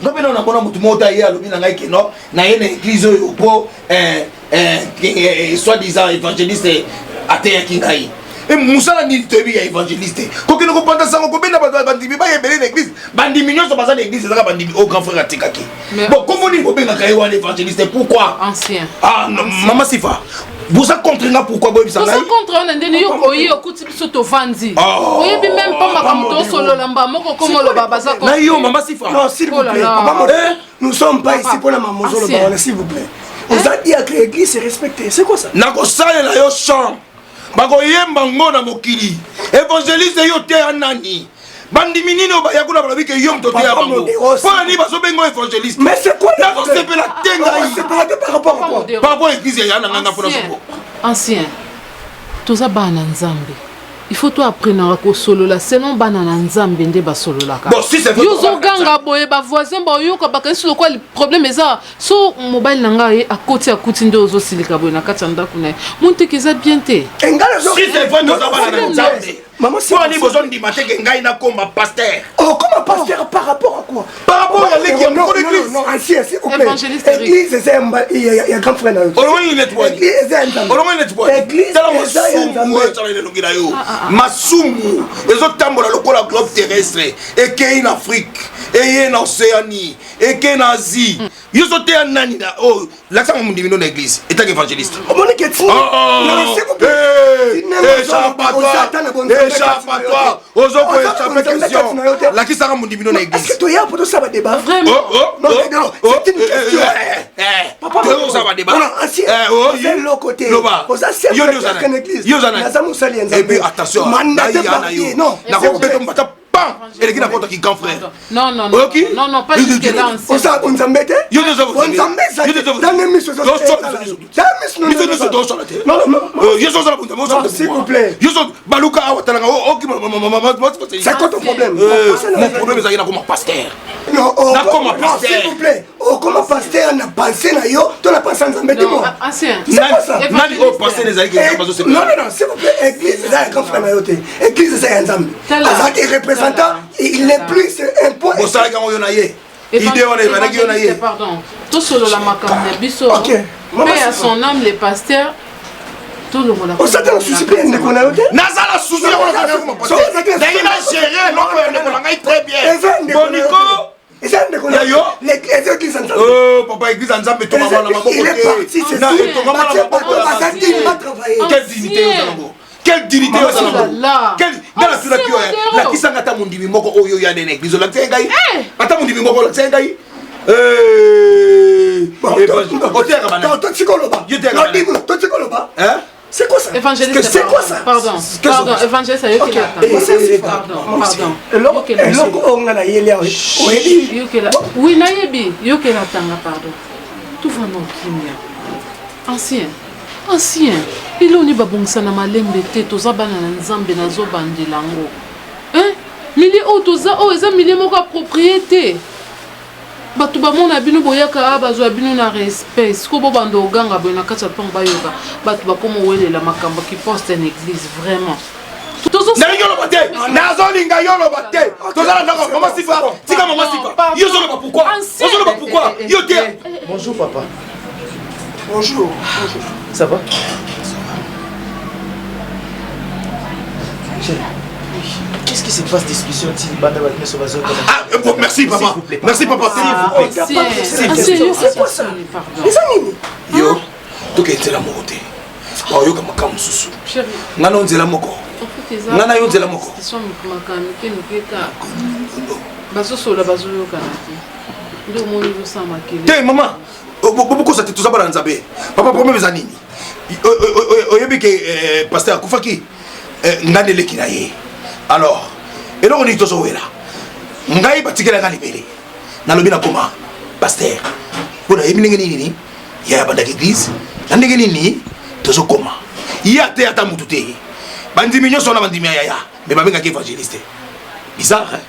Nga bena na bona mutu mota ye alobi na ngai keno na ye na église oyo po soi-disant évangéliste ateyaki ngai. Et musala ni toyebi ya évangéliste. Kokino ko panda sango ko bena ba bandimi ba yebele na église. Bandimi nyonso baza na église ezaka bandimi au grand frère atikaki. Bon, comment ni ko benga kai wana évangéliste pourquoi? Ancien. Ah maman Sifa. Vous êtes contre nga pourquoi boy bisa ngai? Vous êtes contre on ndeni yo oyi okuti biso to vandi. Oyebi même pas makamto solo lamba moko komo lo baba za ko. Na yo maman Sifa. Non, s'il vous plaît. Nous sommes pas ici pour la maman solo baba, s'il vous plaît. Vous avez dit que l'église est respectée. C'est quoi ça? Nako salela yo chant. Bako yemba ngona mokili. Évangéliste yo te anani. Bandimi nini ya kuna balabi ke yom to te ya bango. Pour ni baso bengo évangéliste. Mais c'est quoi? Nako sepela tenga yi. C'est par rapport à quoi? Par rapport à l'église ya nanga pour ça. Ancien. Toza bana nzambe. Il faut toi apprendre à solo la selon banana nzambe nde ba solo la ka. Bon si c'est yo zo ganga boye ba voisin ba yo ka ba kanisi lo quoi le problème eza so mobile nanga ye akuti ndo zo silika boye na katanda kuna. Monte kiza bien te. Engala zo. Si c'est vrai nous avons nzambe. Maman c'est quoi ni besoin di maté que ngai na comme pasteur. Oh comment pasteur par rapport à quoi? Par rapport à l'église. Non, ancien s'il vous plaît. Église c'est il y a grand frère là. On va nettoyer. Église c'est nzambe. On va nettoyer. Église c'est nzambe. Masumu ezotambola lokola globe terrestre ekei en Afrique et en Océanie et en Asie. Yo sote nani na oh l'accent mon divino na église état évangéliste. On est qu'est-ce? Non s'il vous plaît. Échappatoire. Ozoko échapper question. La qui sera mon divino na église. Est-ce que toi y a pour ça va débat? Vraiment? Non, c'est une question. Papa, ça va débat. Non, ancien. C'est l'autre côté. Yo et puis attention. Non. Na ko beto mbata pan. Et qui n'a pas qui grand frère. Non, pas jusque là. On ça on s'embête. Yo nous avons. Dans les missions. Non, s'il vous plaît. Yo so baluka awatanga c'est quoi ton problème? Mon problème c'est qu'il comme pasteur. Non, s'il vous plaît. Oh, comment pasteur n'a pensé na yo, tu n'as pensé en zambé moi. Ancien. C'est quoi ça? Nani au pasteur les aïe non, s'il vous plaît, église c'est un grand frère na yo te. Église c'est un zambé. Ça représentant, il n'est plus un point. Bon ça quand on y a idée on est vendu on a yé. Pardon. Tout solo la makamne biso. OK. Mais à son âme les pasteurs tout le monde. On s'attend souci plein de qu'on a eu. Nazala souci on a fait. D'ailleurs gérer non on a très bien. Bonico l'église en oh papa église en Zambie tomba na maboko. Il est parti c'est ça. Quelle dignité aux alentours. Quelle dignité aux alentours. Quelle dans la tula qui la qui sangata mundimi moko oyo ya na église la tsengai. Ata mundimi moko la tsengai. C'est quoi ça? Évangéliste. C'est quoi ça? Pardon, évangéliste, oui, naïbi, yoke la tanga, pardon. Tout va non ancien. Il on y va bon ça na malembe te toza bana na nzambe na zo bandelango. Hein? Mili o toza o eza mili moko propriété. Batu ba mona bino boyaka bazo bino na respect. Siko bo bando ganga bo na katsa pang bayoka. Batu ba komo wele la makambo qui poste en église vraiment. Na yolo bate. Na zo linga yolo bate. Toza na ndako maman Sifa. Tika maman Sifa. Yo zo ba pourquoi? Yo zo ba pourquoi? Yo te. Bonjour papa. Bonjour. Ça va? Qu'est-ce qui se passe discussion merci papa. Merci papa. C'est quoi ça? Yo, tu es la moté. Oh yo kama kama susu. Ngana onzela moko. Ngana yo onzela moko. Te maman. Beaucoup ça tout ça ba nzambe. Papa problème za nini? Oyebi ke pasteur Kufaki ngandele kinaye. Alors, et là on est tous au là. Ngai batikela ka libéré. Na lobi na koma pasteur. Bona yebi ngeni nini? Ya banda église. Na ngeni nini? Tozo koma. Ya te ata mutu te. Bandimi nyoso na bandimi ya. Mais ba benga ki évangéliste. Bizarre.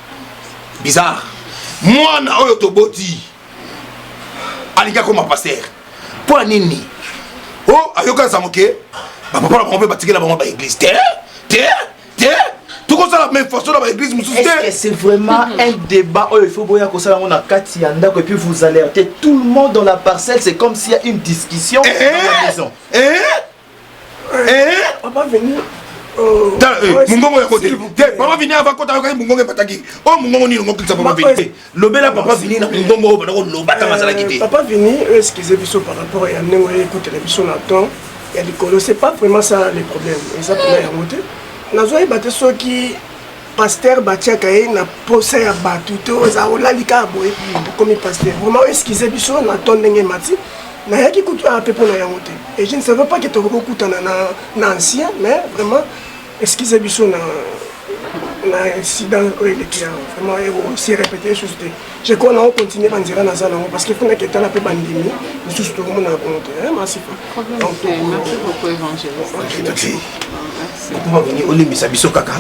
Bizarre. Moi na oyo to boti. Alika koma pasteur. Pour nini? Oh, ayoka samoke. Ba papa na pompe batikela ba église. Te. Tout ça la même façon dans l'église. Est-ce que c'est vraiment un débat où il faut boire comme ça on a Katianda et puis vous alertez tout le monde dans la parcelle, c'est comme s'il y a une discussion dans la maison. Papa venir. Mungongo ya côté. Papa venir avant quand tu as mungongo bataki. Oh mungongo ni mungongo ça papa venir. Lobela papa venir na mungongo ba ko lobata masala kité. Papa venir excusez-moi par rapport à nengo écoute télévision à temps. Il y a des colos, c'est pas vraiment ça les problèmes. Et ça pour la monter. Nazoy baté ceux qui pasteur batia kaye na posa ya batuto za olalika boye comme pasteur. Vraiment excusez-moi na ton ndenge mati. Na yaki kutu a peu pour na yangote. Et je ne savais pas que tu avais beaucoup na ancien mais vraiment excusez-moi na incident qui a vraiment aussi répété les choses. Je crois qu'on continue à dire dans ça parce qu'il faut que tu aies la paix bandimi. Mais tout ce que on a compté. Merci. Merci beaucoup évangéliste. Merci. On va venir au limite sabiso kaka.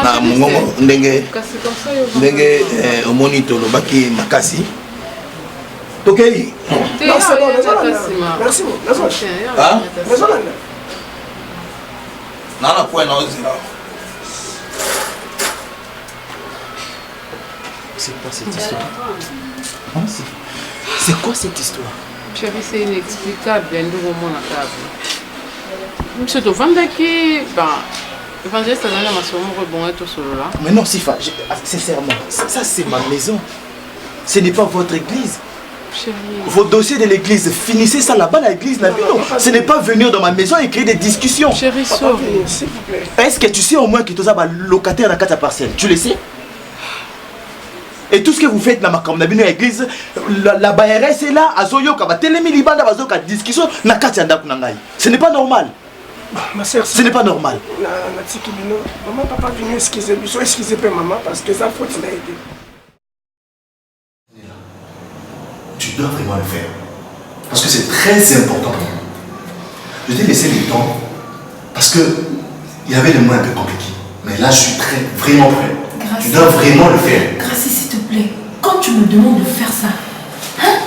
Na mungongo ndenge omonito lobaki makasi. Tokei. Non, c'est bon, merci. Ah? Nana point non zéro. C'est quoi cette histoire? C'est quoi cette histoire? Chérie, c'est inexplicable. Il y a un nouveau monde à table. Monsieur Tovandaki, évangéliste, on a ma soeur, bon, et tout solo là. Mais non, Sifa, sincèrement, ça c'est ma maison. Ce n'est pas votre église. Chérie. Vos dossiers de l'église, finissez ça là-bas, l'église. Ce n'est pas venir dans ma maison et créer des discussions. Chérie, sors. S'il vous plaît. Est-ce que tu sais au moins que tu as locataire dans la parcelle? Tu le sais? Et tout ce que vous faites dans ma l'église, la BRS est là, Azoyo, discussion, ce n'est pas normal. Ma soeur, ce n'est pas normal. Maman, papa, venez excusez-moi, maman, parce que ça faute l'a aidé. Tu dois vraiment le faire. Parce que c'est très important pour moi. Je t'ai laissé du temps parce que il y avait des mots un peu compliqués. Mais là, je suis vraiment prêt. Gracie, tu dois vraiment le faire. Gracie, s'il te plaît, quand tu me demandes de faire ça, hein,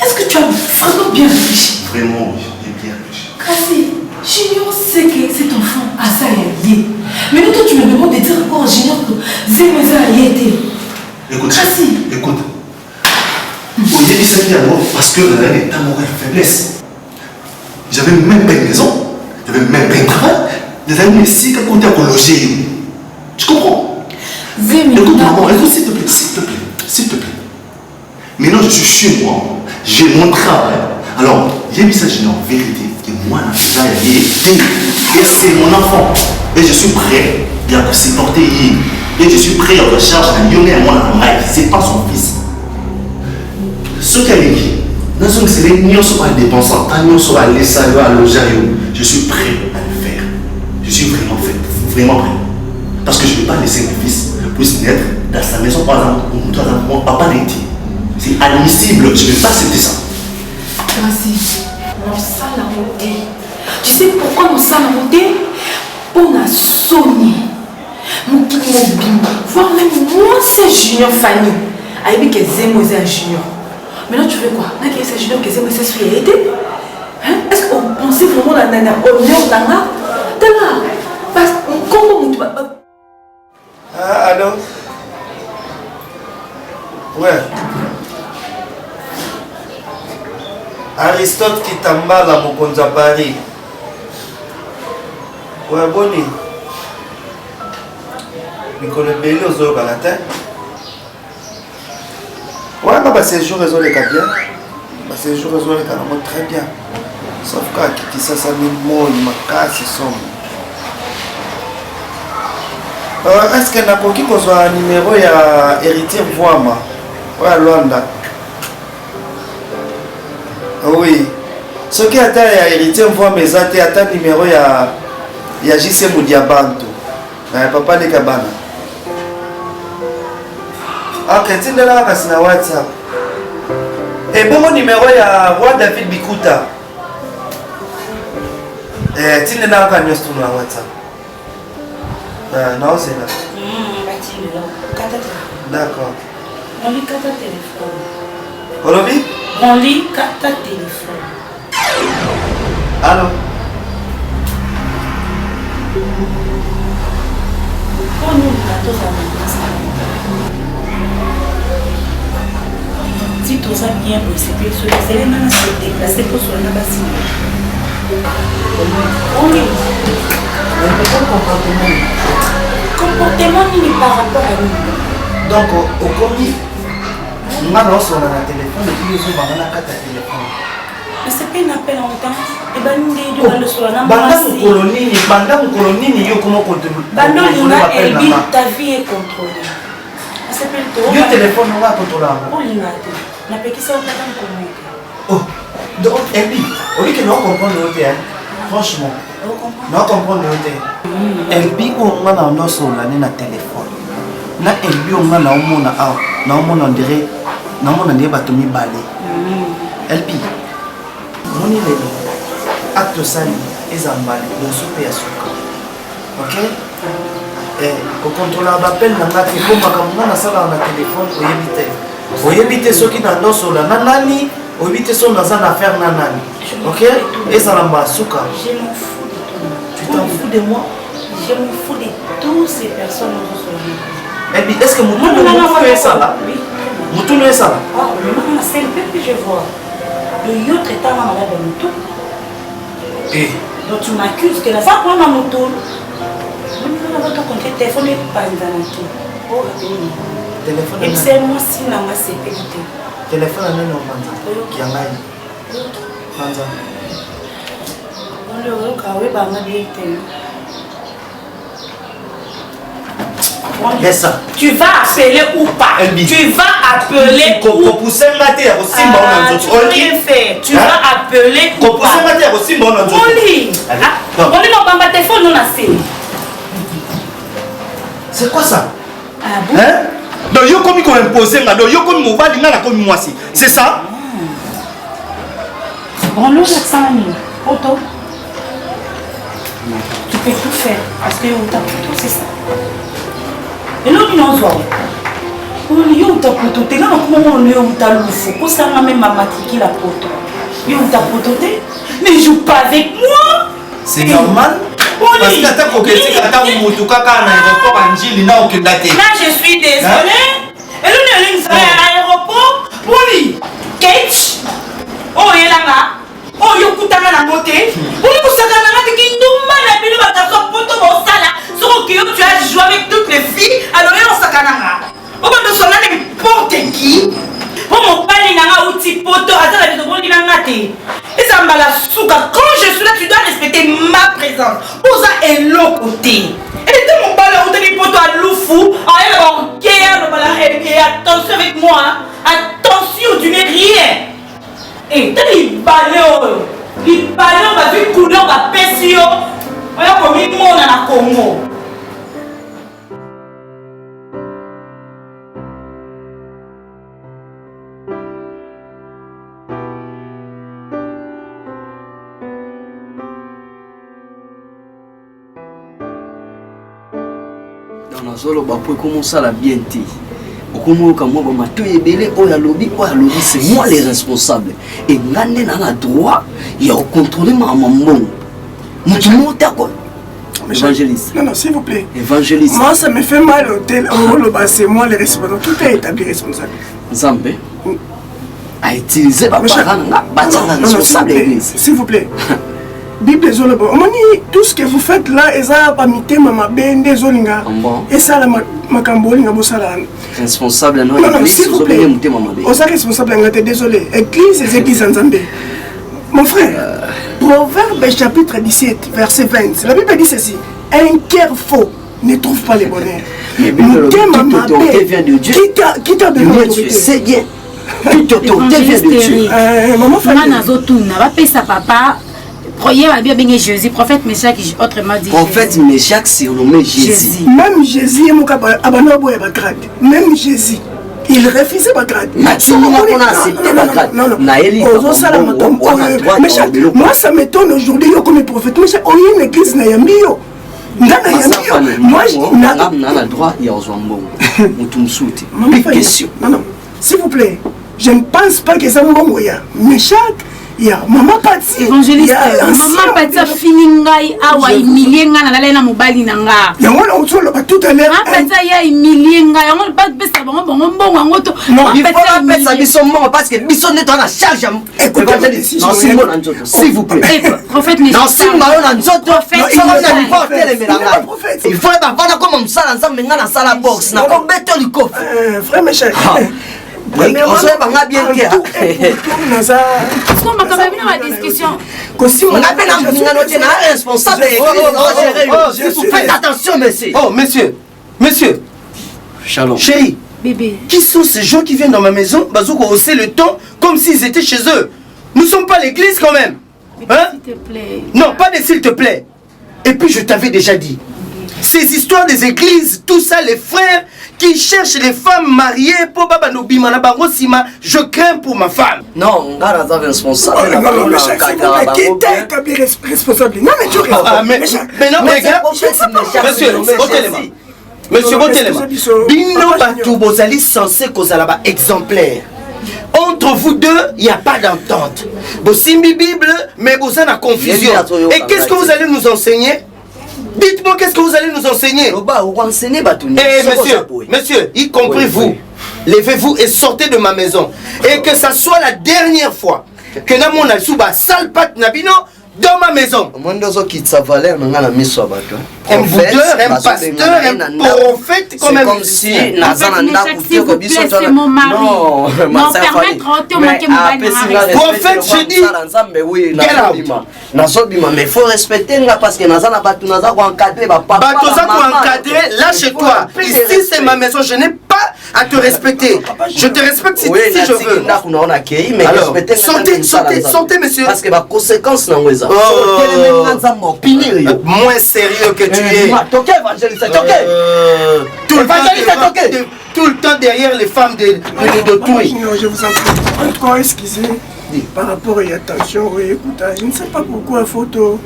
est-ce que tu as vraiment bien réfléchi? Vraiment, oui, j'ai bien réfléchi. Gracie, Junior sait que cet enfant a ça lié. Mais toi, tu me demandes de dire encore à Junior que Zémeza a été. Écoute, Gracie. écoute. Vous avez dit parce que la reine est amoureux de faiblesse. J'avais même pas une maison, j'avais même pas un travail. Des amis ici qui comptaient à loger. Tu comprends? Écoute, maman, écoute, s'il te plaît, s'il te plaît, s'il te plaît. Maintenant, je suis chez moi, j'ai mon travail. Alors, il y a eu ça, en vérité, que moi, la fille a été. Et c'est mon enfant. Et je suis prêt à supporter. Et je suis prêt à recharge à Lionel et moi, c'est pas son fils. Ce qu'elle est dit, c'est les nions sont pas dépensants, les sont aller saluer à l'ojario. Je suis prêt à le faire. Je suis vraiment prêt. Parce que je ne vais pas laisser mon fils puisse naître dans sa maison, par exemple, où mon papa n'a été. C'est admissible, je ne vais pas accepter ça. Gracie, mon sang a monté. Tu sais pourquoi mon sang a monté? On a sonné. Mon client bimbo, voire même moi, c'est Junior Fanny. Aïe, que Zémozé un Junior. Maintenant, tu veux quoi? N'a qu'à essayer de que c'est ce qui a été. Est-ce qu'on pensait vraiment à Nana honneur Nana? Tala, parce que comment tu vas. Ah, alors? Ouais. Aristote qui t'emballe à Mokonza Paris. Ouais, Bonnie. Nicolas Belli aux autres Galatin. Ouais, bah, ces jours, ils ont les cas bien. Bah, ces jours, ils ont les cas très bien. Sauf que qui ça, ça mots, il m'a cassé son. Est-ce qu'il y a un numéro, il y a héritier Voama? Ouais, Luanda. Oui. Ce qui a héritier Voama, mais ça a un numéro, il y a JC Moudiabanto. Papa de Kabana. Ah, tu es là, c'est na WhatsApp. Et bon, mon numéro, il y a Roi David Bikuta. Tu es là, quand tu es sur WhatsApp. Non, c'est là. D'accord. On lit 4 téléphones. Olobi? On lit 4 téléphones. Allô? Si tout ça bien possible, c'est là se déplacer pour se rendre à oui. Comportement par rapport à nous. Donc, au commis, on a lancé un téléphone et puis ils ont un téléphone. Mais c'est pas un appel en temps. Et ben nous devons le soir. Banda colonie, yo comment contrôler. Banda Elbi, ta vie est contrôlée. C'est pas le yo téléphone on va contrôler. Oh l'ingate. Na pe qui ça on peut communiquer. Oh, donc Elbi, au lieu que nous comprendre le hôtel, franchement. Non comprendre le hôtel. Elbi on a un os sur l'année na téléphone. Na Elbi on a na omona ah, na omona on dirait batomi balé. Elbi. Moni lelo. Acte sali ezambali le soupe ya suka. OK? Au contrôleur d'appel na ngati ko makamuna na sala na téléphone oyebite soki na ndoso la nanani oyebite so na za na faire nanani. OK? Ezalamba suka. Je m'en fous de toi. Tu t'en fous de moi? Je me fous de toutes ces personnes sur la Et puis est-ce que Moutoune fait ça là? Oui. Moutoune fait ça là? Ah, non, c'est le peu que je vois. Le autre état malade de Moutoune. Donc tu m'accuses que la femme prend ma moto. Votre compte téléphone n'est pas dans tout. Oh, téléphone. Et c'est moi si la ma sécurité. Téléphone à nous Manza. Qui en a. Manza. On le regarde par ma vie. Laisse ça. Tu vas appeler ou pas? Tu vas appeler ou pas? Tu vas rien faire. Tu vas appeler ou pas? C'est quoi ça? Ah bon? Hein? Donc yo comme qu'on imposé là, donc yo comme mon va dinga comme moi si. C'est ça? Bon le ça auto. Tu peux tout faire parce que on t'a tout c'est ça. Et là, nous avons on y a un tapote, t'es là, comment on est un taloufou, pour ça, ma même matriki la poto. Il y a un tapote, ne joue pas avec moi. C'est normal. Parce que t'as coquetté, t'as un moutouka, un aéroport, un gil, n'a aucune date. Là, je suis désolée. Et nous, nous sommes à l'aéroport. Poli, Kate, oh, il est là. Oh, il y a un coup de la beauté. Pour nous, ça va la qui nous mal à peine à ta poto, mon sala. Sauf que tu as joué avec toutes les filles, alors il y a un sacananga. Au bout de son année, n'importe qui. Pour mon père, il y a un outil poto, à la vie de mon dinamate. Et ça m'a la souka. Quand je suis là, tu dois respecter ma présence. Pour ça, et l'autre côté. Et de mon père, là, où tu es poto à l'oufou, à guerre, et attention avec moi. Attention, tu n'es rien. Et t'as des ballons. Les ballons, on va vu couleur, on va pêcher. On va comme une monde à la Congo. Dans la zone, on va commencer à la bien dire. C'est moi les responsables. Et Ngane n'a droit de contrôler ma maman. Évangéliste. Non, s'il vous plaît. Évangéliste. Moi, ça me fait mal au tel. C'est moi le responsable. Tout est établi responsable. Zambé a utilisé ma parole responsable de l'église. S'il vous plaît. Bible zolobo. Omoni tout ce que vous faites là, eza pas mité mama bende zolinga. Et ça la makamboli nga bosala. Responsable non église, s'il vous plaît. On est responsable ngate désolé. Église c'est église Nzambé. Mon frère, Proverbe chapitre 17 verset 20. La Bible dit ceci. Un cœur faux ne trouve pas le bonheur. Mais l'autorité vient de Dieu. Qui t'a donné l'autorité? C'est bien. Toute autorité vient de Dieu. Maman papa. Croyez bien Jésus, prophète Meshach, autrement dit. Prophète Meshach, c'est nommé Jésus. Même Jésus, même Jésus, il refusait ma grade. Moi, ça m'étonne aujourd'hui comme prophète. Moi, une église Nayambio. Moi, j'ai le droit, il y a un question. Non, s'il vous plaît, je ne pense pas que ça me Meshach. Il y a Maman Pati. Évangéliste, Maman Pati a fini ngai awa humilié nga na lala na mobali na nga. Il y a on a tout à l'heure. Maman Pati a humilié nga, on pas pesa bongo bongo ngoto. Non, il faut pas pesa biso mo parce que biso ne na charge. Évangéliste, non Simon Nzoto, s'il vous plaît. Prophète Michel. Non Simon Nzoto, il faut pas vendre comme ça ensemble nga na sala box na ko beto liko. Frère Michel. On se va bien clair. On va quand même dans la discussion. On appelle un responsable. Faites attention, monsieur. Oh, monsieur. Shalom. Chérie. Bébé. Qui sont ces gens qui viennent dans ma maison? Bazouko hausser le ton comme s'ils étaient chez eux. Nous sommes pas l'église quand même. Hein? S'il te plaît. Non, pas des s'il te plaît. Et puis je t'avais déjà dit. Ces histoires des églises, tout ça, les frères qui cherchent les femmes mariées pour Baba Nobima na bango sima, je crains pour ma femme. Non, on a responsable. Non, qui est responsable? Non, mais tu mais non, mais gars, Monsieur Botelema, Bino Batou Bozali censé kozala ba exemplaire. Entre vous deux, il n'y a pas d'entente. Bosimbi Bible, mais vous avez confusion. Et qu'est-ce que vous allez nous enseigner? Dites-moi qu'est-ce que vous allez nous enseigner. Monsieur, y compris vous, levez-vous et sortez de ma maison. Et que ça soit la dernière fois que Namon Alsuba salpat Nabino dans ma maison. Un bouddheur, un pasteur, un prophète, comme un comme si s'il vous plaît, c'est mon mari. Non, permettre de manquer mon mari. Prophète, je dis. Mais il faut respecter parce que Nazana Batunaza ou encadrer papa. Batunaza ou encadrer, lâche-toi. Ici c'est ma maison, je n'ai pas à te respecter. Je te respecte si je veux. Alors, sortez, monsieur. Parce que ma conséquence n'a pas. Moins sérieux que tu es. Tout le temps derrière les femmes de tout. Je vous en prie. Encore excusez. Par rapport à l'attention, écoute, je ne sais pas pourquoi photo.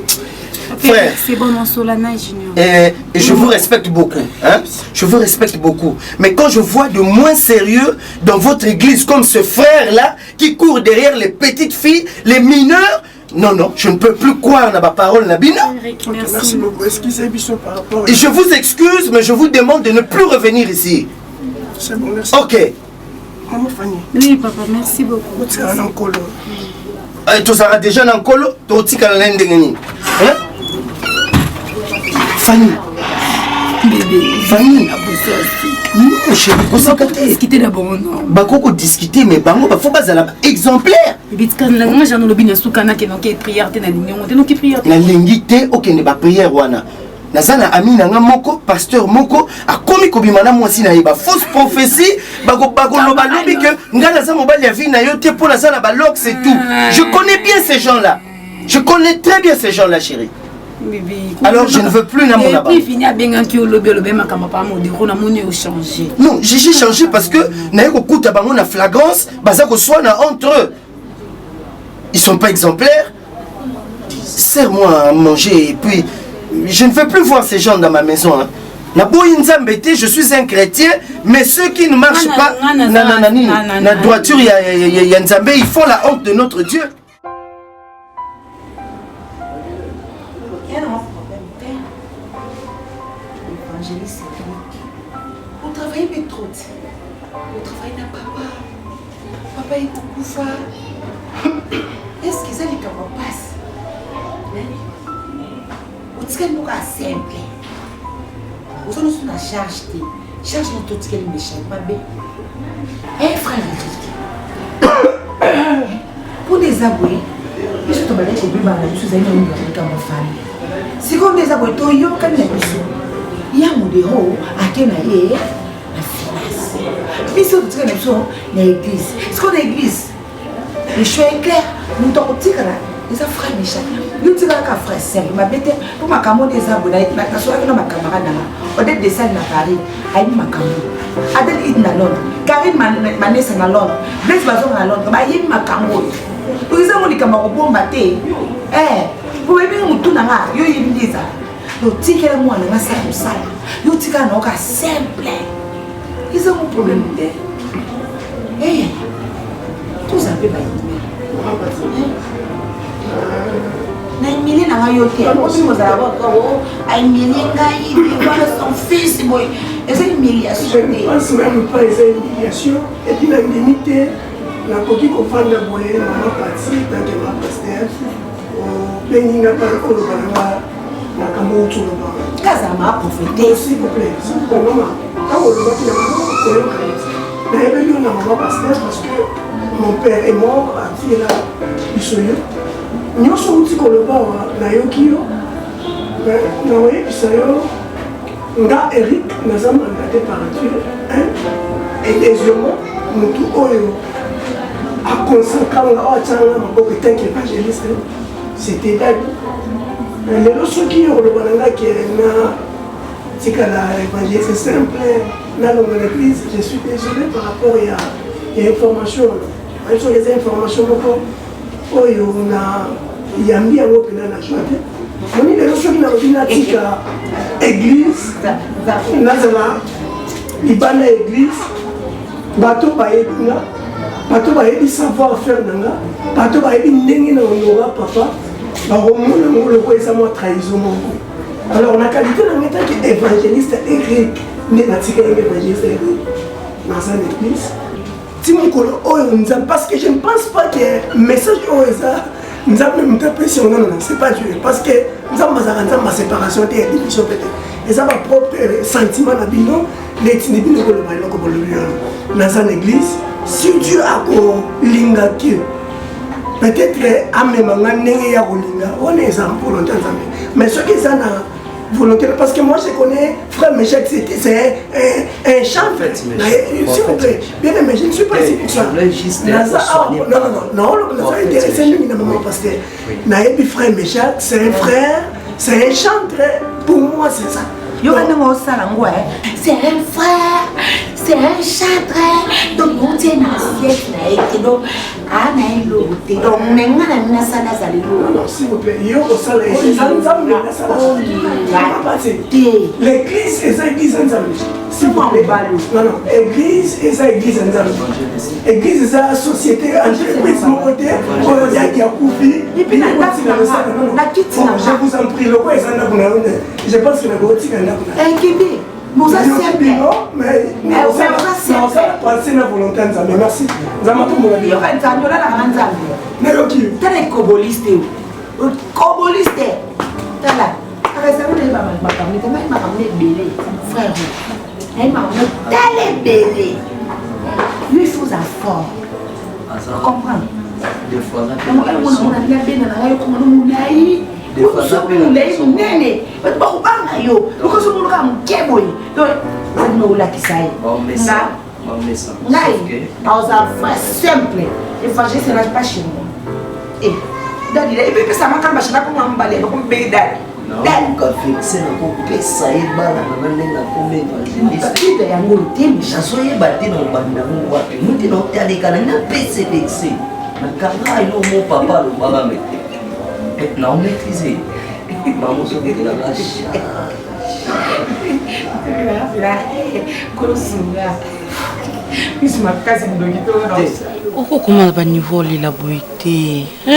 Frère, c'est bon, on Solana Junior. Et je vous respecte beaucoup. Hein? Je vous respecte beaucoup. Mais quand je vois de moins sérieux dans votre église comme ce frère-là qui court derrière les petites filles, les mineurs, non, je ne peux plus croire dans ma parole, Nabina. Merci beaucoup. Excusez Bissot par rapport à... Et je vous excuse, mais je vous demande de ne plus revenir ici. C'est bon, merci. Ok. Maman Fanny. Oui, papa, merci beaucoup. Tu seras en colo. Tu seras déjà en colo, tu seras en Fanny. Bébé. Fanny. Non, chérie, on va discuter d'abord, non. Bakoko discuter, mais bango, faut pas aller exemplaire. Bébé, moi j'en ai le bien soukana qui est prière, t'es dans qui prière. La lingité, ok, n'est pas prière, wana. Nazana ami nanga moko, pasteur moko, a komi kobimana mwasi na yeba fausse prophétie, bago loba lobi que ngana za mobali ya vie na yo te pour la zana balok, c'est tout. Je connais bien ces gens-là. Je connais très bien ces gens-là, chérie. Bébé, alors je ne veux plus na mon là-bas. Et puis fini à bien qui au lobby ma kamapa mo de rona mo ne changer. Non, j'ai changé parce que na ko kuta bango na flagrance, baza ko soina entre eux. Ils sont pas exemplaires. Serre-moi à manger et puis je ne veux plus voir ces gens dans ma maison. Hein. Je suis un chrétien, mais ceux qui ne marchent pas, la droiture, ils font la honte de notre Dieu. Vous travaillez avec trop. Vous travaillez avec papa. Papa est beaucoup. Est-ce que ça les passe? Vous êtes simple. Vous avez une charge. Charge de tout ce qui est méchant. Eh frère, pour les aboués, je suis tombé avec le bébé, je suis allé dans ma famille. Si comme des aboués, tu y a quand même il y a un modèle à qui on a la finance. Mais si on dit que l'église, ce qu'on a l'église, le choix est clair. Nous t'en dit que là. Les frères méchants. Nous disons qu'un frère seul. Ma bête, pour ma camarade des abonnés, la soirée que ma camarade là, au début de ça, il n'a pas ri. Aïe, ma camarade. Adèle, il n'a l'autre. Karine, ma nièce, n'a l'autre. Blaise, ma l'autre. Aïe, ma camarade. Nous disons que les camarades vont battre. Eh, vous voyez, nous tournons là. Yo, il me dit ça. Nous disons que moi, on a ça comme ça. Nous disons qu'on a simple. Ils ont un problème. Eh, tout ça peut pas y na humilié na yo te aussi vous allez voir a humilié ngai voilà son fils boy et c'est humiliation je pense même pas c'est humiliation et puis la limite la coquille qu'on fait de boyer maman partie tant que ma pasteur bengi na pas ko ba na kamo tu ba kaza ma prophétesse s'il vous plaît maman quand on le voit qu'il y a maman na ebe yo na maman pasteur parce que mon père est mort à Tila Isoyo nyonso uti koloba na yoki yo na oyebisa yo nga Eric naza mandaté par Dieu et deuxièmement mutu oyo akonsakanga oyo atianga maboko etanke évangéliste c'était David lelo soki oloba na nga ke na tikala évangéliste simple nalonga l'église je suis désolé par rapport ya information azo les informations moko oyo na yambi yango mpena na joie te moni lelo soki nalobi natika église nazala libanda église bato bayebi nga bato bayebi savoir faire na nga bato bayebi ndenge na honora papa bakomona ngo loko eza mwa trahison moko alors na qualité na nga etaki évangéliste Eric nde natika yango évangéliste Eric naza na église ti mokolo oyo nzambe parce que je ne pense pas que message oyo eza nzambe moto apesi yango non c'est pas Dieu parce que nzambe azalaka nzambe baséparation te ya division peut-être eza bapropre sentiment na bino netindi bino koloba eloko bolobi wana naza na église si Dieu akolinga ke peut-être amemanga ndenge ya kolinga wana eza volonté ya nzambe mais soki eza na volonté parce que moi je connais frère Méchec c'est un chant s'il vous plaît bien aimé je ne suis pas ici pour ça non ça intéressé nous na maman parce que nayebi frère Méchec c'est un frère c'est un chantre pour moi c'est ça c'est un frère, c'est un chantre, donc on tient un siècle, donc s'il vous plaît, l'église est l'église s'il vous plaît. Non, église est l'église église est la société, entreprise, je vous en prie, le quoi je pense que nous avons mais nous passé la volonté de Nzambe. Merci. Nzambe tout mon avis. Nzambe la Nzambe. Neroki. Tala koboliste. Koboliste. Tala. Arrêtez de ma parler. Comment il m'a ramené belé, frère. Il m'a ramené telle belé. Lui faut un fort. Tu comprends? Des fois ça fait. On a bien bien dans la comme on a eu. Des fois ça fait. Nene. Mais pas au bang yo. Parce que on a un keboy. Donc nous la qui ça est. Dans un frère simple. Évangéliste n'est pas chez moi. Et Daddy, il peut ça m'a machine comme un balai, comme bébé Daddy. Daddy quand fixé na ko pesa ebala na ndenga kombe évangéliste. Il y a un gros thème. Chasoye bati na banda ngo wapi. Muti na tali kana na pesa vexé. Na kanga ilo mo papa lo baba mete. Et na on maîtriser. Maman se dit la vache. Pourquoi comment va niveau la beauté? Tu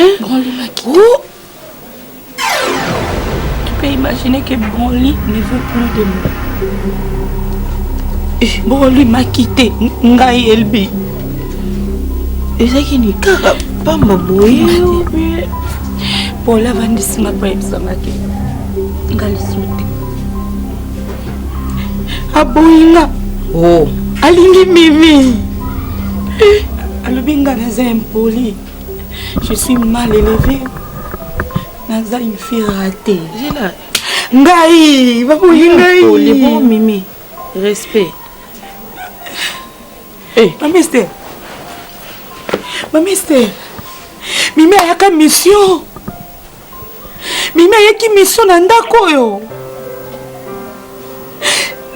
peux imaginer que Broly ne veut plus de moi. Broly m'a quitté. Ngai Elbi. Et ça qui n'est pas ma boy. Pour la vendre ma prime ça m'a quitté. Ngali souté. Aboyinga. Oh. Alingi Mimi. Alobinga naza impoli. Je suis mal élevée. Naza une fille ratée. J'ai là. Ngai, baboyinga. Les bons Mimi. Respect. Maman Esther. Maman Esther. Mimi ayaka mission. Mimi ayaki mission na ndako yo.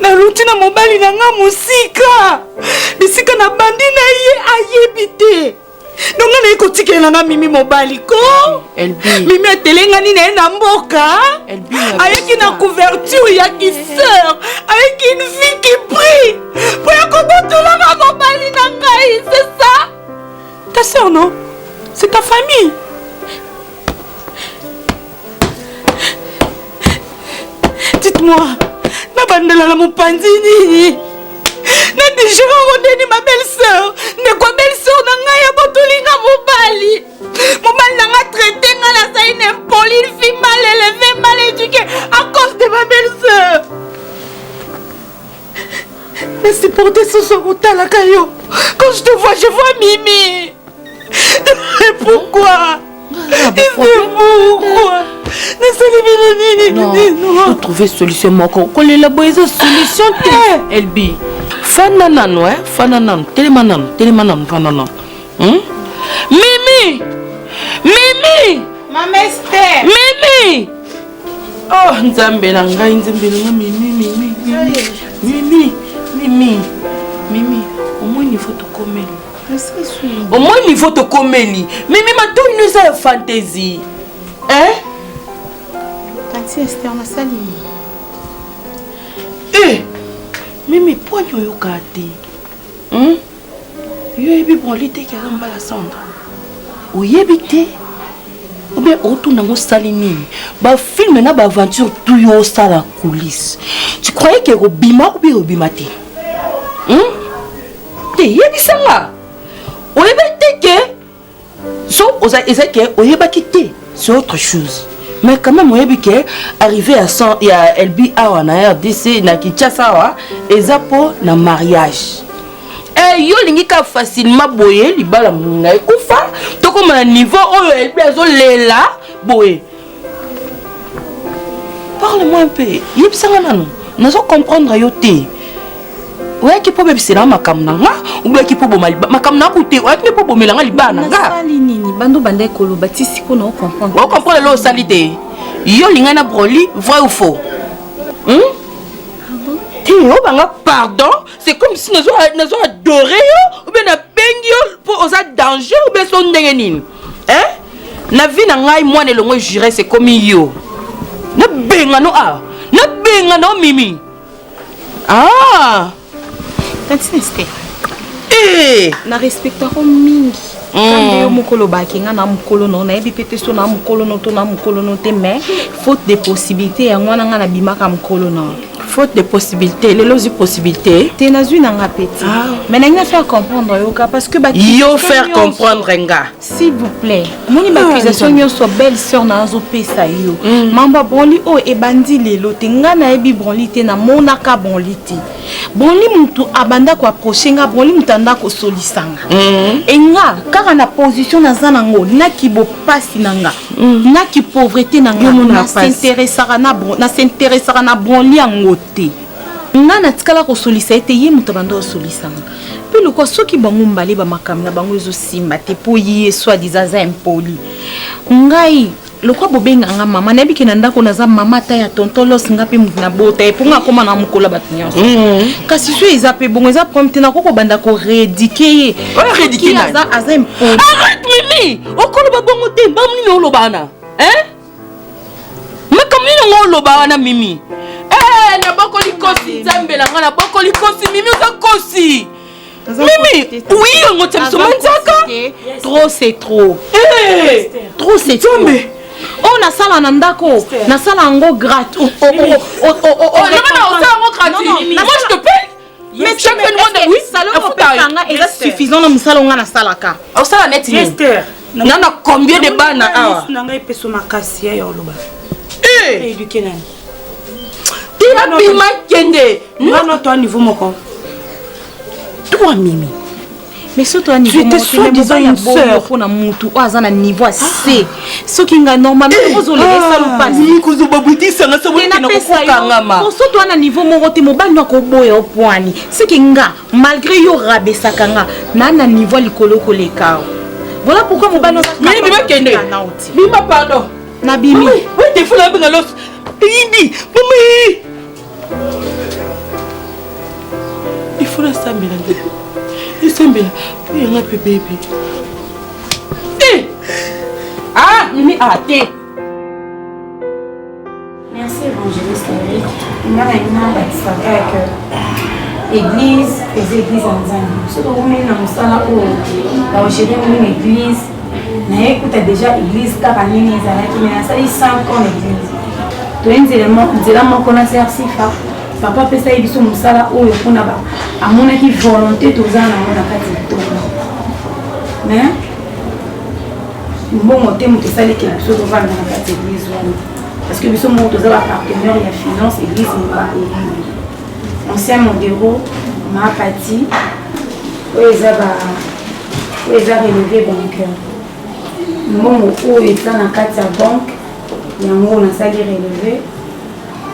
Naluti na mobali na nga musika. Bisika na bandi na ye ayebite. Donc na ekotikela na Mimi mobali ko. Mimi atelenga ni na mboka. Ayeki na couverture ya kiseur. Ayeki une fille qui prie. Pour ya kobotola na mobali na ngai, c'est ça? Ta sœur non? C'est ta famille. Dites-moi, na bandela la mopandini. Na dijera ondeni ma belle-sœur. Ne quoi belle-sœur na nga ya botulinga mobali. Mobali na nga traité nga na sa une impoli, une fille mal élevée, mal éduquée à cause de ma belle-sœur. Mais c'est pour des sous la caillou. Quand je te vois Mimi. Et pourquoi? Pourquoi? Non, faut trouver solution. Qu'on élabore une solution. Elbi. Fananan, ouais, fananan. Télémanan, fananan. Mimi! Mimi! Maman Esther! Mimi! Oh, Nzambe nanga, Mimi, au moins il faut te commer. Au moins il faut te commer. Mimi, maintenant il nous a une fantaisie. Hein? Tati Esther, on a sali. Eh! Mimi, pourquoi tu as gâté? Tu as eu bon l'été qui a remballé la cendre. Oui, habité. Ou bien, autour de mon salinine. Bah, film, na ba aventure, tout yo ça la coulisse. Tu croyais que Robima ou bien Robimate? T'es yébissé là. Ou yébité que. So, osa ezeke, ou yébakité. C'est autre chose. Mais quand même, on que arrivé à 100, il y a Elbi Awa na RDC, na Kinshasa, et ça pour le mariage. Et yo lingika facilement boyer, libala munga ekufa, to comme un niveau où Elbi azo lela boyer. Parle-moi un peu. Yip sangana non. Nazo comprendre yo te. Ouais qui peut c'est là makamna nga ou bien qui peut bomali makamna koute ouais qui peut bomelanga libana nga sali nini bando bande kolo batisi ko no comprendre on comprend lo salite yo linga na broli vrai ou faux Théo banga pardon c'est comme si nous adoré yo ou bien na bengio pour osa danger ou bien son ndenge nini hein na vie na ngai moi ne longo juré c'est comme yo na benga no Mimi ah Tati Esther. Eh, na respectaro mingi. Quand yo mukolo bakinga na mukolo no na ebi pete so na mukolo no to na mukolo no te mais faute de possibilités ya ngwana nga na bimaka mukolo no. Faute de possibilités, les lois de possibilités. T'es na une nga petit. Mais na faire comprendre yoka parce que yo faire comprendre nga. S'il vous plaît. Moni ba accusation yo so belle sœur na zo pesa yo. Mamba bonli o e bandi lelo te nga na ebi bonli te na monaka bonli te. Bonli muntu abanda ko approcher nga bonli mutanda ko solisanga. Et nga kaka na position na zanango na ki bo pasi nanga. Na ki pauvreté nanga na s'intéressera na bonli ango te. Nga na tikala ko solisa ete ye mutu bando solisanga. Puis le quoi ceux qui bango mbale ba makamna bango ezo simba te po ye soit disant impoli. Ngai le quoi bobenga nga mama na biki na ndako na za mama ta ya tonton los ngapi na bota e ponga koma na mukola batnyonso. Kasi so ezape bongo eza prompte na ko banda ko rédiquer. Rédiquer aza impoli. Arrête Mimi. Okolo ba bongo te mbamni no lobana. Hein? Makamni no lobana Mimi. Na bokoli kosi Nzambe na ngana bokoli kosi Mimi oza kosi Mimi oui on t'aime so manzaka trop c'est trop trop c'est trop on a ça là ndako na ça là ngo gratuit non moi je te paye mais chaque fois demande oui salon panga est suffisant na musalo nga na salaka au sala net Esther nana combien de bana awa nanga epeso makasi ya yoloba éduquer nani Tira bima kende. Non, toi niveau moko. Toi Mimi. Mais surtout à niveau tu étais soi-disant une sœur pour na mutu oza na niveau C. Ce qui nga normalement vous les salon pas. Ni kuzo babuti sanga sa wiki na kokanga ma. Pour surtout na niveau moko te mobali na ko boya opwani. Ce qui nga malgré yo rabesaka nga na niveau likolo ko lekao. Voilà pourquoi mobali na Mimi bima kende. Bima pardon. Na bimi. Oui, te fula benga los. Bibi, mami. Il faut la sambela. Il sambela. Puis il y a un peu bébé. Ah, Mimi, arrêtez. Merci évangéliste Eric. Il m'a dit que l'église, les églises en Zambie. Ce que vous mettez dans le salon où la recherche d'une église, n'a écouté déjà l'église car à Nini Zalaki, mais ça dit 5 ans l'église. nzela moko na sersifa papa apesa ye biso mosala oyo mpona amonaki volonté toza nango na kati ya tonga mais mbongo te moto esalekela biso tovanda na kati ya église wana parce que biso moko toza bapartenaire ya finance église moba elili ancien modero maapati oyo eza relevé bancaire mbongo oyo eza na kati ya banque yango nasali relevé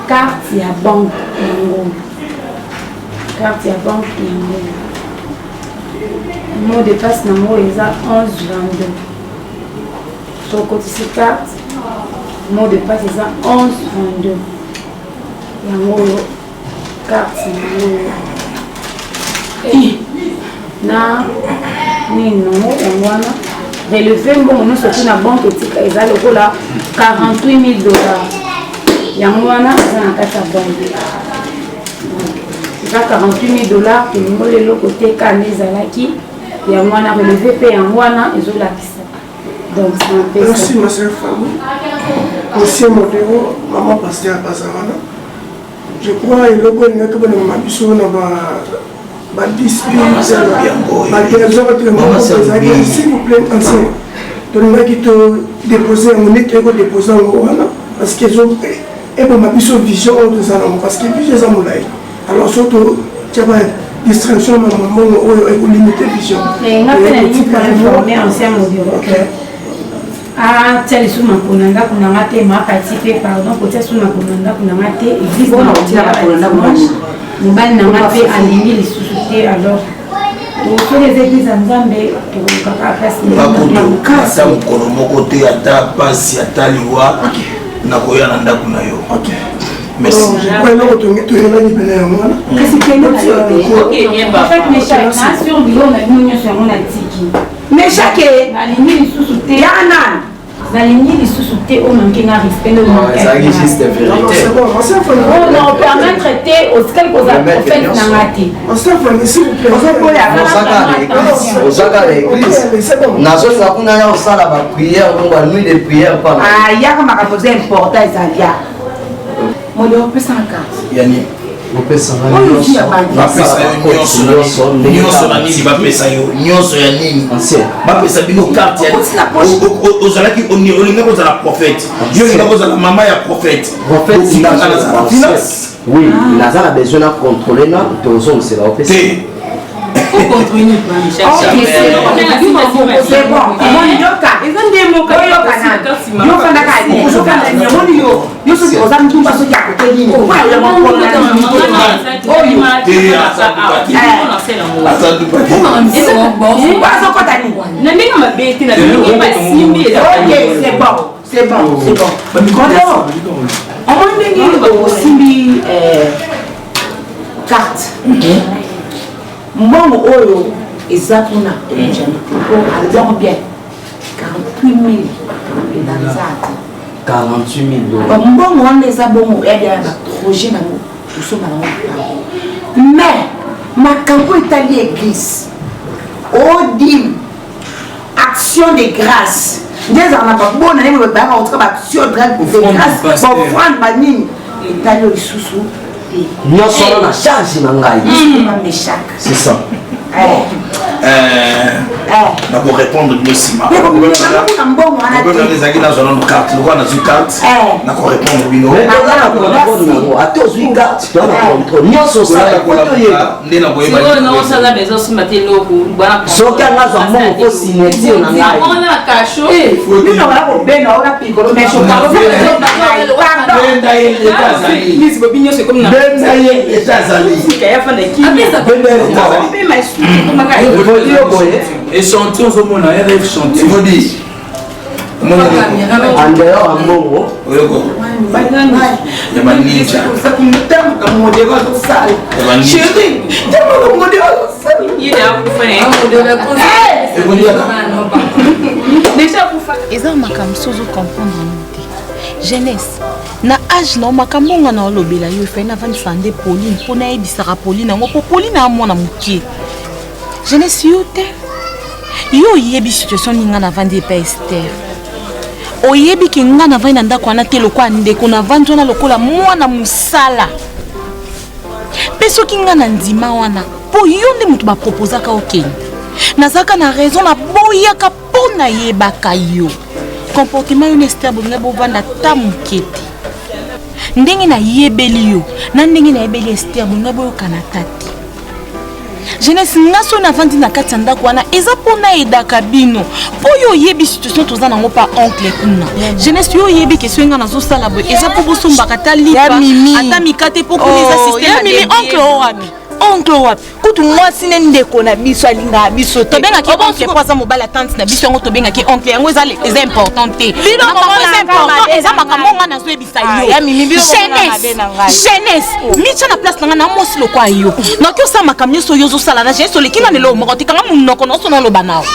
carte ya banque yango mot de passe nango eza 1122 so kotisi carte mot de passe eza 1122 yango oyo carte nango na nino yango wana relevé mbongo nyonso tu na banque etika eza lokola 48 000 $. Yango wana eza na kati ya banque eza 48 000 $. tolingo lelo koteka nde ezalaki yango wana relevé mpe yango wana ezolakisa donc merci ma sœur Fanny ancien modèle maman pasteur Bazarana je crois eloko elingaki bonema biso na s'il vous plaît ancien tolingaki todépose yango nde toyeko dépose yango wana parce que eboma biso vision oyo toza nango parce que vision eza molai alors surtout tia ba distraction na mamongo oyo ekolimite vision nga mpe nalingi koinforme ancien modèle tia lisusu makolo na ndako nanga te mapati mpe pardon kotia lisusu makolo na ndako nanga te église mobali nanga mpe alingi lisusu te alors soki eza église ya nzambe tokokaka ata mokolo moko te ata pasi ata liwa nakoya na ndako na yo merci eloko toyelani pene yango wana kasi kende na yo te biloko na bino nyonso yango natiki meshake nalingi lisusu te yana nalingi lisusu te oyo manke na respect non permettre te osikali kozala prophète nanga te ozaka na église nazolinga kuna ya osala baprière ongo nuit de prière pa yaka makambo eza important ezalia mode opesana karte yani nyonso na nini bapesa yo nyonso ya nini bapesa bino carte ozalaki olingaki ozala prophète yo olingaki ozala mama ya prophète oui naza na besoin na contrôler na tozongisela opesa mbongo oyo eza kuna album bien 48 000 $. mbongo wana eza bongo eya baprojet nango tosomba nango mais makambo etali église odime action de grâce nde ezala na babona nde bayaka kotika baaction de grâce baofrande banini etali oyo lisusu nyonso wana na charge na ngai c'est ça nakorépondre bino nsima ezalaki nazwana no carte lokwa nazwi carte nakorépondre bino ate ozwi carte toana contrôle nyonso nde nakoyebasoki angazwa mbongo po signature na ngai échantillon ozomona rf chantier modi en dehors ya mbongo oyoko ya baninja eza makambo so ozocomprendre no te jeunesse na age na makambo nga na olobela yo efai navandisa nde pauline mpo nayebisaka pauline yango mpo pauline amwana mokie jeunesse yo te yo oyebi situation ninga navandi epa ester oyebi ke nga na vai na ndako wana te lokwa ndeko na vandi wana lokola mwana musala mpe soki nga na ndima wana mpo yo nde moto baproposaka okende nazalaka na raison na boyaka mpo nayebaka yo comportement yo na Esther bolinga bovanda ta moke te ndenge nayebeli yo na ndenge nayebeli Esther bolinga boyokana ta te jeunesse nga so navandi na kati ya ndako wana eza mpona edaka bino mpo yo oyebi situation toza nango pa oncle kuna jeunesse yo oyebi question nga nazosala boye eza mpo bosombaka ta lipa ata mikate mpo kuna eza systeme oncle owami oncle wapi kutu mwasi ne ndeko na biso alinga biso te tobengaki oncle po aza mobali tante na biso yango tobengaki oncle yango eza important te eza makambo nga nazoyebisa yo jeunesse mitya na place na nga na mwasi lokwa yo noki osala makambo nyonso oyo ozosala na jeunesse oleki na lelo moko tikanga monoko nyonso na oloba nao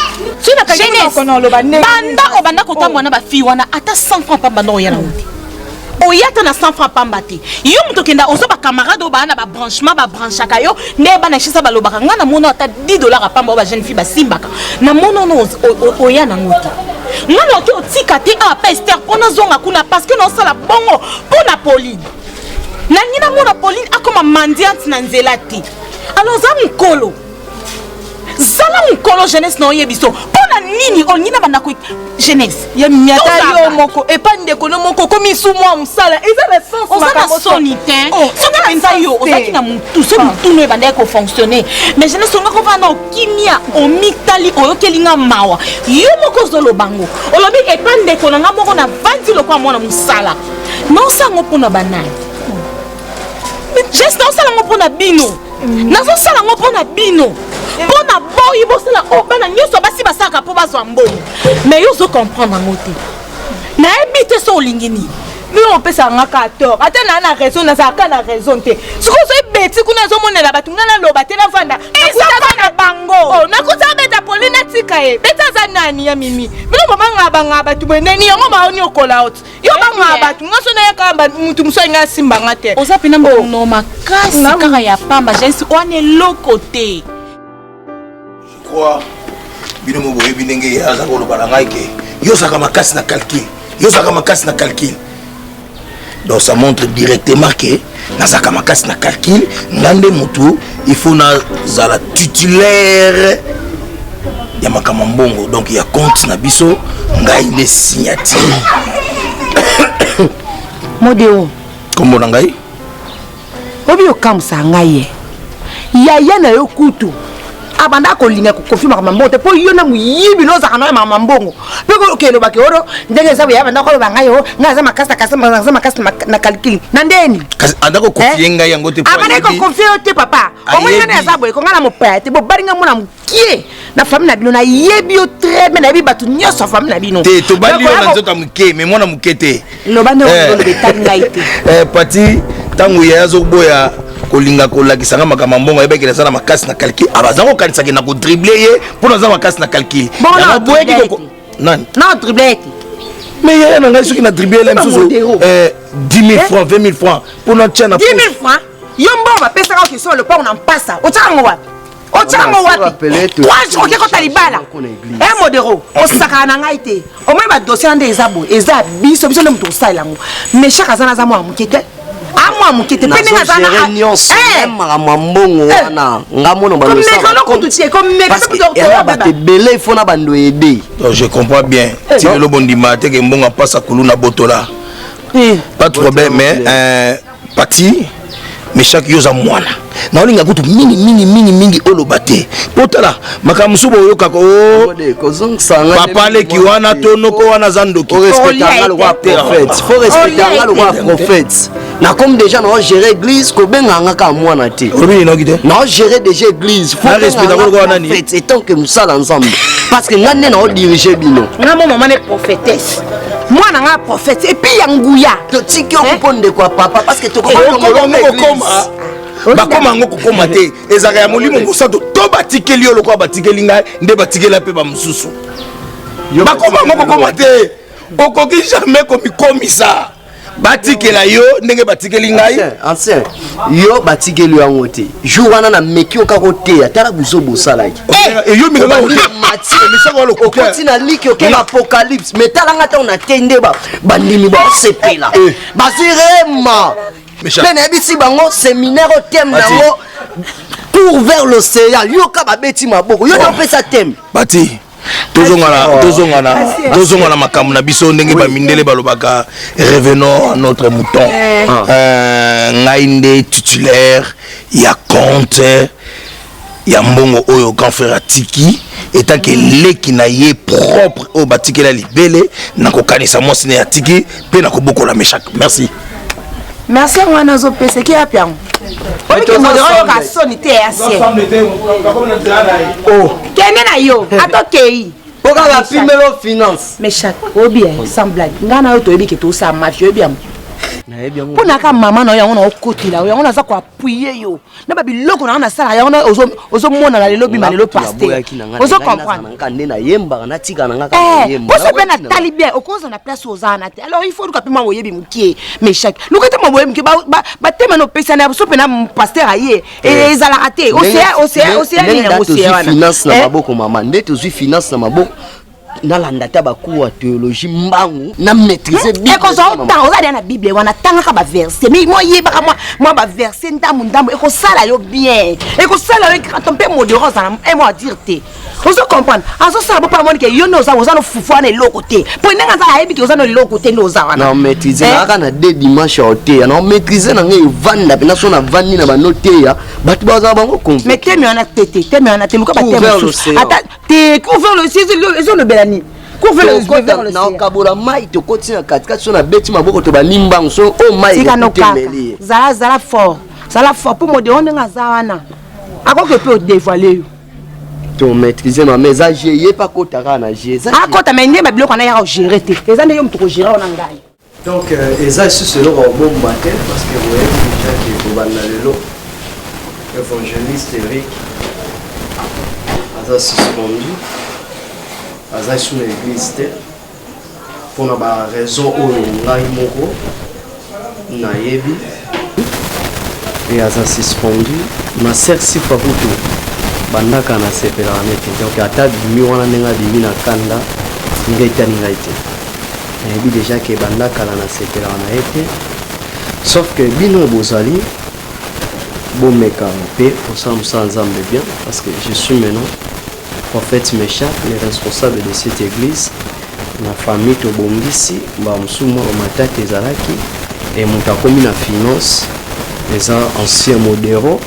banda obanda kotambola na bafille wana ata 100 francs pa banda oya nango te oyata na 100 francs pamba te yo moto kenda ozo ba camarade ba na ba branchement ba branchaka yo ne ba na chisa ba lobaka nga na mono ata $10 pamba ba jeune fille ba simbaka na mono no oya na ngoti nga no ki otika te a pa Esther pona zonga kuna parce que no sala bongo pona Pauline na ngina mona Pauline akoma mendiante na nzela te alors za mukolo zala mukolo jeunesse na oyebiso pona nini ongina bana ko jeunesse ya miata yo moko epande kono moko komi sumwa musala eza la sens makambo sonite soka penza yo ozaki na mutu so mutu no ebanda ko fonctionner mais jeunesse songa ko vana okimia omitali oyokelinga mawa yo moko zolo bango olobi epande kono nga moko na vandi lokwa mwana musala non sango pona banani jeunesse non sala ngo pona bino nazo sala ngo pona bino pona boyi bosala obana nyoso basi basaka po bazwa mbongo mais yo zo comprendre ngo te na ebite so lingini nous on peut s'en accorder ata na raison na saka na raison te siko so ebeti kuna zo monela batu ngana loba te na vanda eza na bango nakuta beta Pauline tika e beta za nani ya mimi mino mama ngaba batu beneni yango maoni okola out yo banga batu ngaso na yakamba mutu musanga simba ngate oza pina mbono makasi kaka ya pamba jensi one lokote quoi bino mo boye binenge ya za ko lobala ngaike yo saka makasi na calcul yo saka makasi na calcul donc ça montre directement que nazaka makasi na calcul ngande mutu il faut na zala titulaire ya makamambongo donc il y a compte na biso ngai les signature modeo kombo na ngai obi okamsa ngai ya na yo kutu abanda kolinga kokofima makambo te po yo na muyibi no zaka no makambo pe ko kelo ba ke oro ndenge sabu ya banda ko ba ngai yo ngaza makasa na calcul na ndeni andako konfie ngai yango te po abanda ko confie te papa o mwana na sabu ko ngala mo pete bo baringa mona mukie na famille na bino na yebi yo très bien na bi batu nyoso famille na bino te to bali yo na nzoto mukie mais mwana mukete lo bande o lo betali ngai te pati tangu ya zo boya kolinga kolakisanga makambo mbongo yebeki na sala makasi na calcul abazango kanisa ke na ko dribbler ye pona za makasi na calcul na boyeki ko nani na dribbler mais ya na ngai soki na dribbler la msuzo 10 000 francs 20 000 francs pona tchana 10 000 francs yo mbongo pesa ka question le pont na mpasa otango wapi otango wapi kwa choke ko talibala modero osaka na ngai te o moi ba dossier ande ezabo eza biso le muto salango mais chaque azana za moi mukete amwa mukete pe ninga zana nyonso mbongo wana ngamona ba mais quand on tutie comme mais belé faut na bando aider donc je comprends bien ti le bondima te ke mbongo passa kuluna botola pas de problème mais parti mais chaque yoza mwana na olinga kutu mingi olobate potala makamusubo yoka ko papa le kiwana tonoko wana zandoki faut respecter le roi prophète faut respecter le roi prophète na comme déjà na gérer église ko benga ngaka mwana te obi no gide na gérer déjà église faut respecter le roi nani et tant que nous ça ensemble parce que ngane na diriger bino ngamo maman est prophétesse mwana nga prophète et puis yanguya to tiki okonde kwa papa parce que to bakoma ngo kokoma te ezaka ya molimo mosanto to batikeli yo lokwa batikeli ngai nde batikela pe ba mususu bakoma ngo kokoma te okoki jamais komikomisa batikela yo ndenge batikeli ngai ancien yo batikeli yango te jour wana na meki okako te atala buso bosalaki yo mikanga okoti na liki okena apocalypse mais talanga ntango na te nde bandimi baosepela bazirema mpe nayebisi bango séminaire oteme nango pour vers l'océan yoka babeti maboko yo naopesa teme bati tozongana makambo na biso ndenge bamindele balobaka revenons à notre mouton ngai nde titulaire ya compte ya mbongo oyo grand frère atiki etant que leki na ye propre oyo batikela libele nakokanisa mwasi ne atiki mpe nakobokola meshak merci merci wana ozopesa ki yapi yango oyoka soni te ya sie kende na yo atokei poka bapimelo finance meshak oyebi sans blague ngai na yo toyebi ke tosala mafia oyebi yango mpo naka mama na yo yango na okotela yo yango naza koapuye yo na babiloko na yango nasala yango ozomonana lelo bima lelo paster ozokomprendreposo mpe natali bien okoza na place ozala na te alors il faut luka mpe mama oyebi mokie meshak luka te mama oyebi mokie batema na opesana ya so mpe na paster aye ezalaka te osea nini yango osea wana finance na maboko mama nde tozwi finance na maboko nalanda ta bakuwa théologie mbangu na maîtriser bible ekozwa otanga ozalia na bible wana tangaka baverse mais moyebaka mwa baverse ndambo ekosala yo bien ekosala yo quand mpe modéré ozala mo à dire te ozo comprendre azosala bo pa monike yo nde oza no fufu wana eloko te mpo ndenge aza ayebi ke oza no eloko te nde oza wana na maîtriser naka na de dimanche ya oteya na maîtriser na ngai evanda mpe naso na vandi na banoteya bato bazala bango compte mais temi wana tete temi wana te luka batema ata te couvert le ciel ezolobela nini na okabola mai tokoti na katikati so na beti maboko to banimbango so o mai ekotemeli zala fort mpo modéro ndenge aza wana akoki mpe odévoile yo to maîtriser na mais age ye pa kotaka na age akota mais nde babiloko wana yaka ogere te eza nde yo moto kogere wana ngai donc eza lisusu eloko obomba te parce que boyebi déjà ke kobanda lelo évangéliste Eric aza suspendu aza sur l'église te mpona baraison oyo ngai moko nayebi e aza suspendu ma ser sifa kutu bandaka nasepelaka nete donc ata bimi wana ndenge abimi na kanda ngai tani ngai te nayebi déjà ke bandakala nasepelaka na ye te sauf que bino bozali bomeka mpe osala mosala nzambe bien parce que je suis maintenant prophète Meshak, les responsables de cette église, la famille Tobongisi, Bamsouma, Omatake Zalaki, et Montakomi la finance, les anciens modéraux,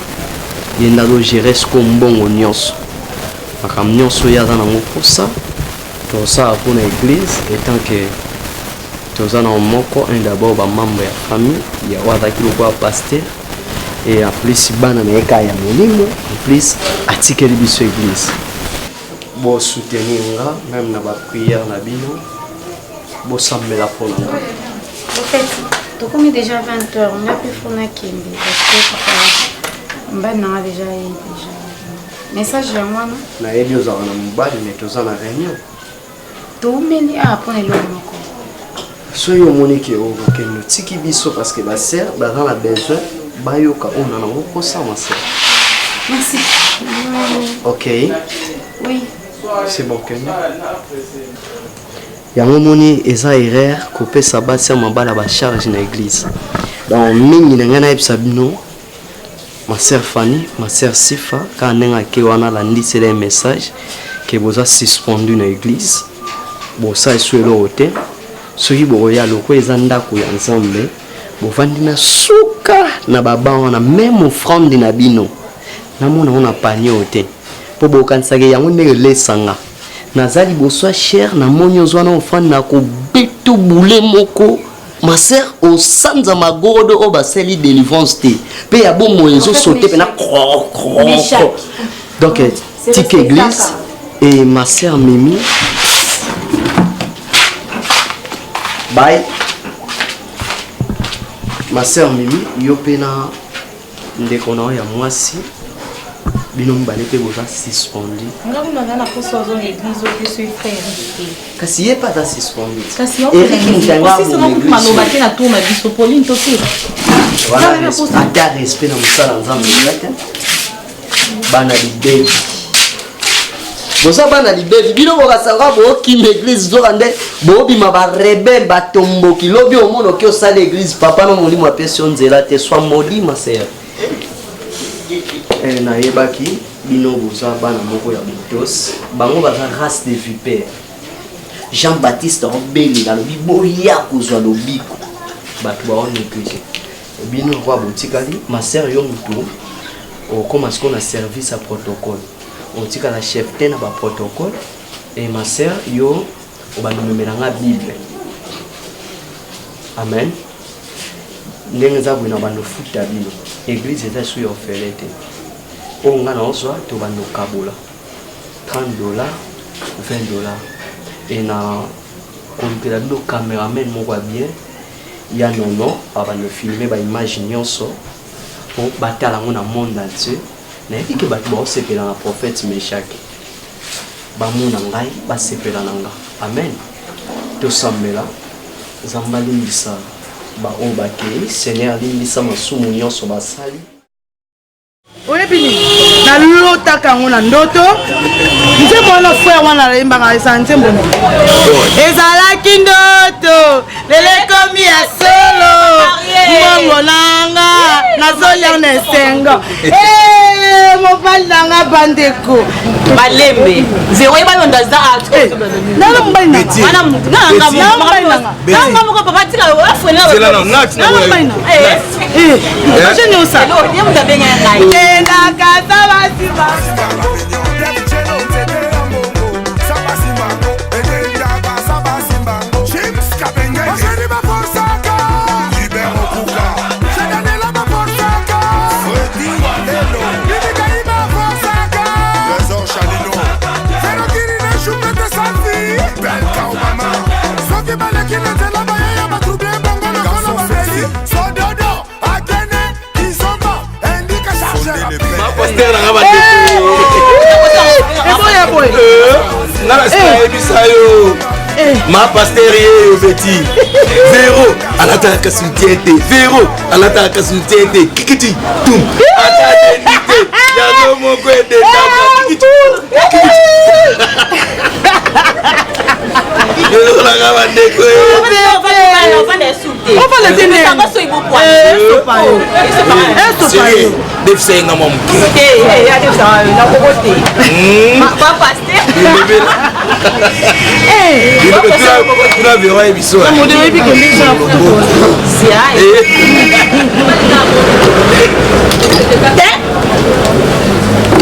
il y a un géré comme bon au Nyos. La camion soya dans la mokosa, tout ça pour l'église, étant que tout ça dans moko, un d'abord membre de la famille, il y a Wadaki le bois pasteur, et en plus, Banameka y a mon en plus, article de cette église. Bon soutenir nga même na ba prière na bino bo sambela pour nga en fait donc on est déjà 20h on a pu faire na kembe parce que on a déjà message ya mwana na yebi ozala na mobali mais toza na réunion to meni apone lo moko soki omoni ke okokende otiki biso parce que baser baza na besoin bayoka oyo na nango kosama ser merci ok oui c'est bon kende yango moni eza erreur kopesa basi ya mabala bacharge na église donc mingi na ngai nayebisa bino ma sœur Fanny ma sœur Sifa ka ndenge ake wana alandisela message ke boza suspendu na église bosala esu eloko te soki bokoya loko eza ndako ya nzambe bovandi na suka na baba wana même offrande na bino namona ona panie o te po bokanisaki yango ndenge lesanga nazali boswa cher na moni ozwana offrande na kobeto bule moko ma sœur au sanza magodo o baseli délivrance te pe ya bomo ezo sauter pe na donc tique église et ma sœur Mimi bye ma sœur Mimi yo pena ndeko na ya mwasi bino mibale mpe boza suspendi kasi ye mpe aza suspendi ata respect na mosala nzambe ezaka bana libebi boza bana libebi bino bokasanga bookima église zoka nde boobima barebele batomboki lobi omona oki osala église papa no molimo apesi yo nzela te swa molima sere nayebaki bino boza bana moko ya botos bango baza race de vipere Jean-Baptiste obelela lobi boya kozwa lobiko bato baonéglige bino kwa botikali masere yo motu okoma siko na service ya protocole otikala chef te na baprotocole et ma sœur yo obandomemelanga bible amen ndenge eza boye na bandofuta bino église eza esu ya ofele te oyo nga na ozwa tobandokabola $30 $20 et na kolukela bino cameraman moko ya bien ya nono abandofilme baimage nyonso po batala yango na monde entier nayebi ke bato baosepela na prophète Meshaki bamona ngai basepela na nga amen tosambela nzambe alimbisa baoyo bakei seigneur alimbisa masumu nyonso basali oyebi nini nalotaka yango na ndoto nzembo wana frère wana nayembaka eza nzembo ezalaki ndoto lelo ekomi ya solo mbongo nanga nazolia na esengo mobali nanga bandeko balembe zero yeba ndo za art nalo mobali nanga nanga moko papa tika afona je ne sais ma pasteur ye beti Véro alataka soutien te Véro alataka soutien te kikiti tum atade nite yazo moko ede tama kikiti yo la gaba ndeko defisenga momuke tuna Véro ebiso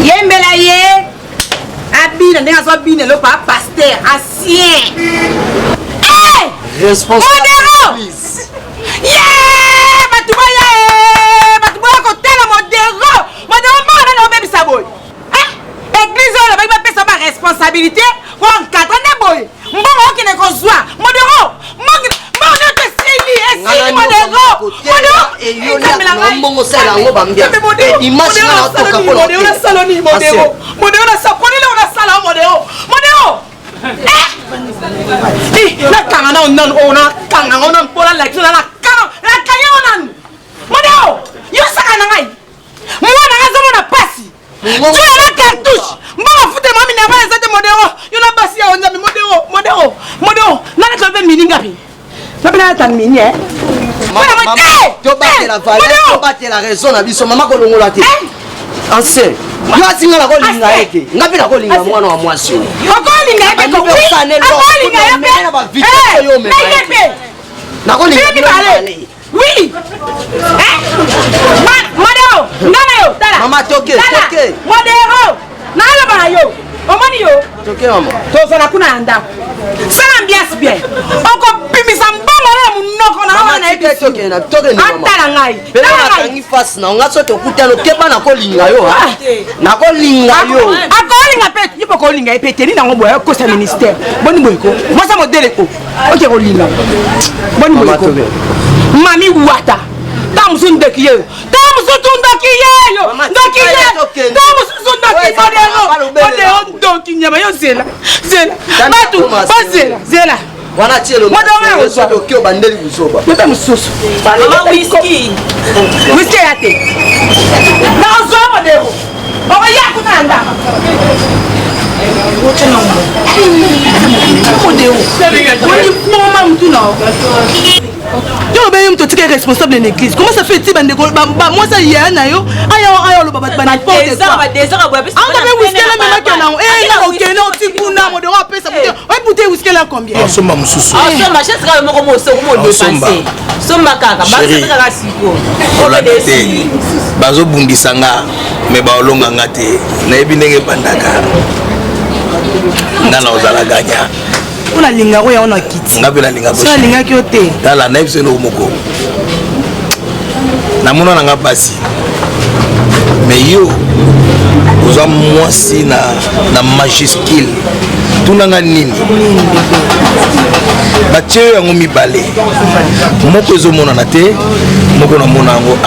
yembela ye abina ndenge azwa bina lo pa pasteur ancien responsable bato boya kotala modero mbona na obebisa boye église oyo bayi bapesa baresponsabilité po encadre nde boye mbongo okende kozwa modero mbongo tesili esili modero nakanga na onan ona kanga ona mpona lakini na kanga na kanya onan modeo yosaka na ngai mwana ngazo na pasi tu na cartouche mbona fute mami na ba ezate modeo yona basi ya onza modeo na na tobe mini ngapi na ta mini tobate la raison na biso mama kolongola te ancien yo asinga na kolinga eke ngapi na kolinga mwana wa mwasi okolinga eke ko okolinga eke na kolinga oui modeo ngana yo tala mama toke modeo na la ba yo omoni yo toke mama tozana kuna anda sana ambiance bien oko pimisa mbongo na munoko na wana ebi toke ni mama atala ngai pela natangi face na nga soto kutano keba na kolinga yo na kolinga yo akolinga pe yipo kolinga epete ni nango boya ko sa ministère boni boyko mwasa modele ko oke kolinga boni boyko mami wata tamusu ndeki yeyo tamusu tundaki yeyo ndoki yeyo tamusu ndaki modero ndoki nyama yo zela batu bazela zela wana tielo madame soto kio bandeli buzoba mata mususu mama whisky yate na zo modero baba yakuna ndama yo ben yum to tike responsable de l'église. Comment ça fait ti bande ko moi ça y a na yo aya lo baba bande porte ça ba des heures ba bis on va whisky la même que na na OK na ti kuna mo de wa pesa ouais bouteille whisky la combien on somba mususu on somba chez ka mo mo so mo dépenser somba kaka ba ça ka siko on la tete bazo bungisanga me ba olonga ngate na ebi ndenge bandaka ngana ozala ganya ona linga oya ona kiti ngapela linga bosi ona linga ki ote tala na ebise no moko na mona nga pasi mais yo oza mwasi na majuscule tunanga nini batie yango mibale moko ezomonana te moko namona yango